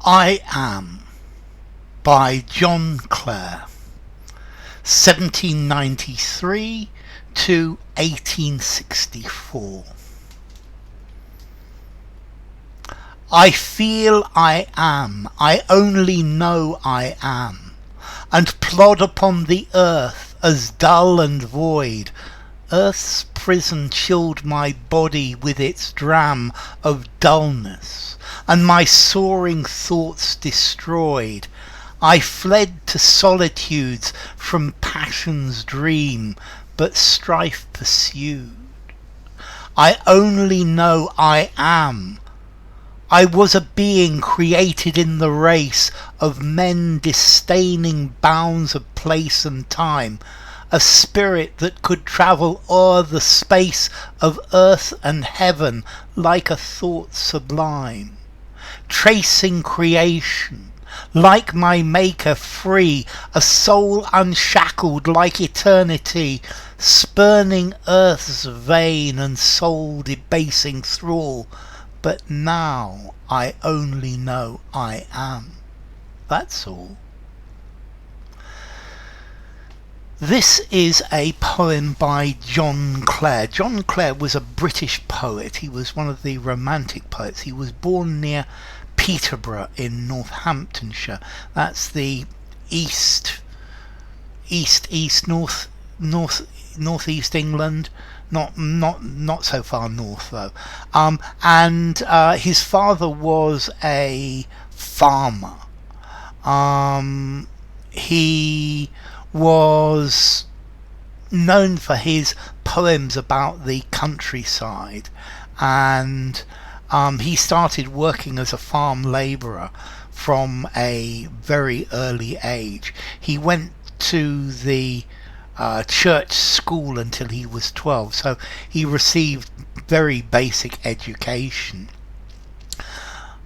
I Am by John Clare, 1793 to 1864. I feel I am, I only know I am, and plod upon the earth as dull and void. Earth's prison chilled my body with its dram of dullness, and my soaring thoughts destroyed. I fled to solitudes from passion's dream, but strife pursued. I only know I am. I was a being created in the race of men disdaining bounds of place and time, a spirit that could travel o'er the space of earth and heaven like a thought sublime, tracing creation like my maker free, a soul unshackled like eternity, spurning earth's vain and soul debasing thrall. But now I only know I am. That's all. This is a poem by John Clare. John Clare was a British poet. He was one of the Romantic poets. He was born near Peterborough in Northamptonshire. That's the northeast England. Not so far north though. And his father was a farmer. He was known for his poems about the countryside, and he started working as a farm labourer from a very early age. He went to the church school until he was 12, so he received very basic education.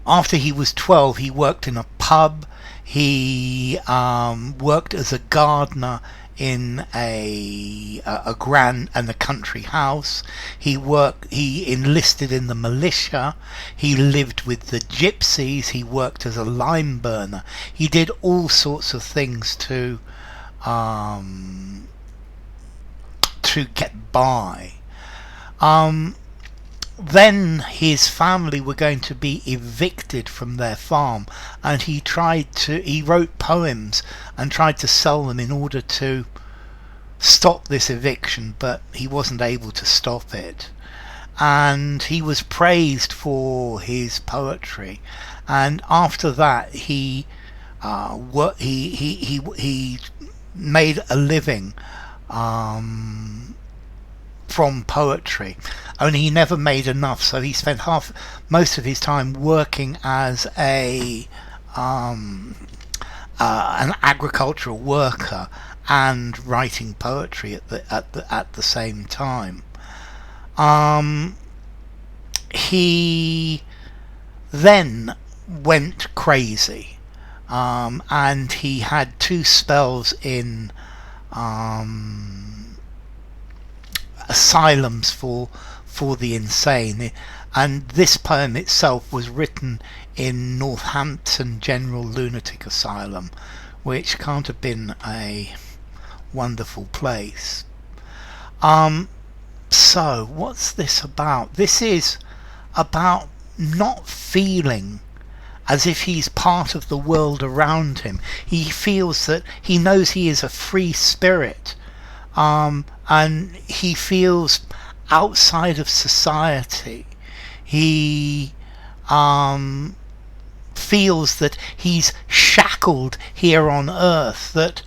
After he was 12, he worked in a pub. He worked as a gardener in a country house. He enlisted in the militia. He lived with the gypsies. He worked as a lime burner. He did all sorts of things to get by. Then his family were going to be evicted from their farm, and he wrote poems and tried to sell them in order to stop this eviction, but he wasn't able to stop it. And he was praised for his poetry, and after that he made a living from poetry, only he never made enough, so he spent most of his time working as an agricultural worker and writing poetry at the same time. He then went crazy, and he had two spells in asylums for the insane, and this poem itself was written in Northampton General Lunatic Asylum, which can't have been a wonderful place. So what's this about? This is about not feeling as if he's part of the world around him. He feels that he knows he is a free spirit, and he feels outside of society. He feels that he's shackled here on earth, that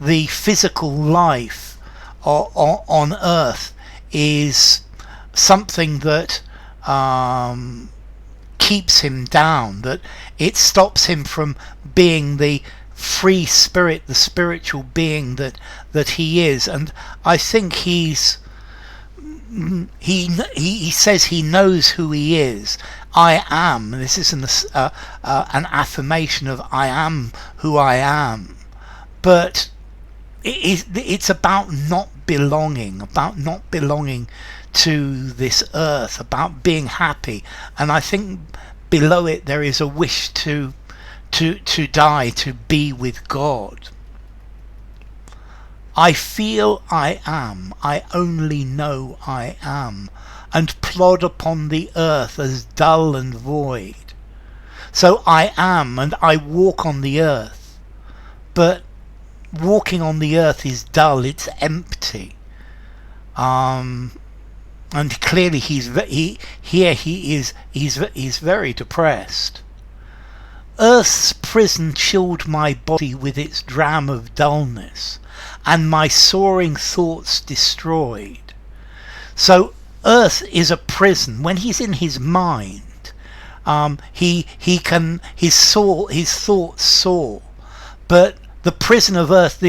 the physical life on earth is something that keeps him down, that it stops him from being the free spirit, the spiritual being that he is. And I think he says he knows who he is. I am. This is an affirmation of I am who I am, but it's about not belonging to this earth, about being happy. And I think below it there is a wish to die, to be with God. I feel I am, I only know I am, and plod upon the earth as dull and void. So I am, and I walk on the earth, but walking on the earth is dull, it's empty. And clearly he's very depressed. Earth's prison chilled my body with its dram of dullness, and my soaring thoughts destroyed. So earth is a prison. When he's in his mind, his thoughts soar. But the prison of earth,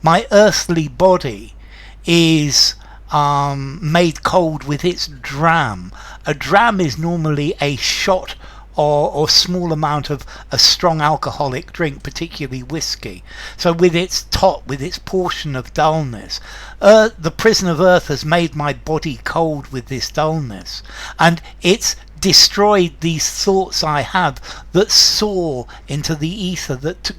my earthly body, is made cold with its dram. A dram is normally a shot or small amount of a strong alcoholic drink, particularly whiskey. So with its portion of dullness, the prison of earth has made my body cold with this dullness, and it's destroyed these thoughts I have that soar into the ether, that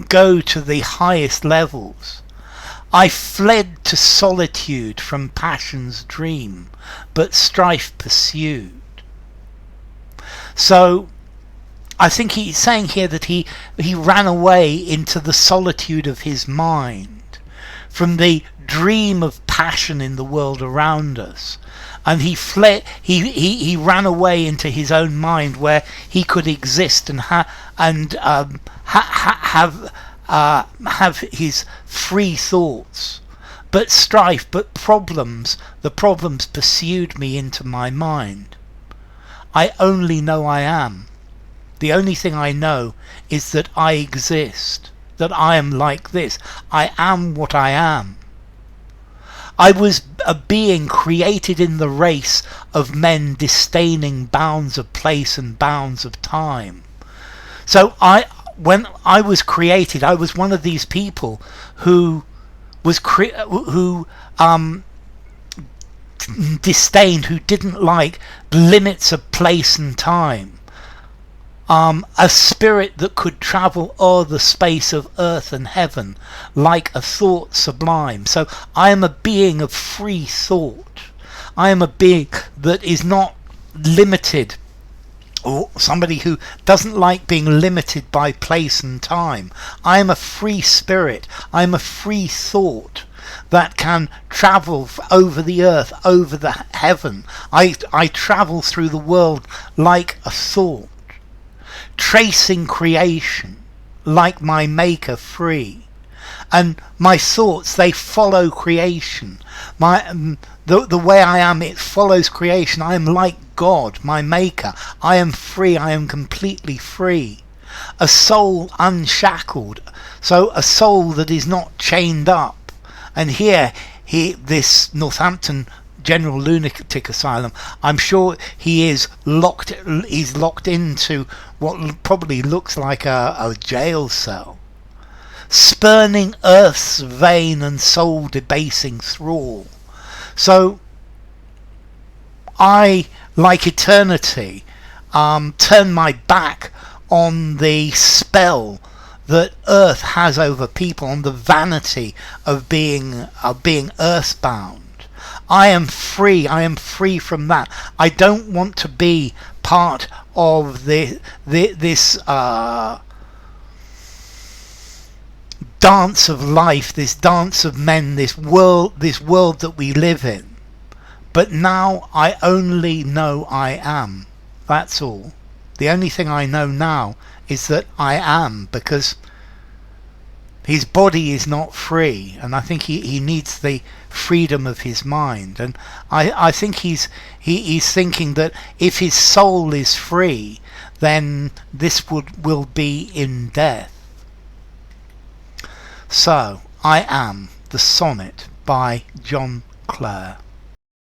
go to the highest levels. I fled to solitude from passion's dream, but strife pursued. So I think he's saying here that he ran away into the solitude of his mind, from the dream of passion in the world around us, and he ran away into his own mind, where he could exist and have his free thoughts. But strife, but the problems pursued me into my mind. I only know I am. The only thing I know is that I exist, that I am like this. I am what I am. I was a being created in the race of men disdaining bounds of place and bounds of time. So when I was created, I was one of these people who disdained, who didn't like limits of place and time. A spirit that could travel o'er the space of earth and heaven, like a thought sublime. So I am a being of free thought. I am a being that is not limited, or somebody who doesn't like being limited by place and time. I am a free spirit. I am a free thought that can travel over the earth, over the heaven. I travel through the world like a thought, tracing creation like my maker free. And my thoughts, they follow creation. The way I am, it follows creation. I am like God, my maker. I am free. I am completely free. A soul unshackled. So a soul that is not chained up. And here, this Northampton General Lunatic Asylum, I'm sure he's locked into what probably looks like a jail cell. Spurning earth's vain and soul debasing thrall. So I, like eternity, turn my back on the spell that earth has over people, on the vanity of being earthbound. I am free. I am free from that. I don't want to be part of this dance of life, this dance of men, this world that we live in. But now I only know I am. That's all. The only thing I know now is that I am, because his body is not free, and I think he needs the freedom of his mind. And I think he's thinking that if his soul is free, then this will be in death. So, I Am, the Sonnet by John Clare.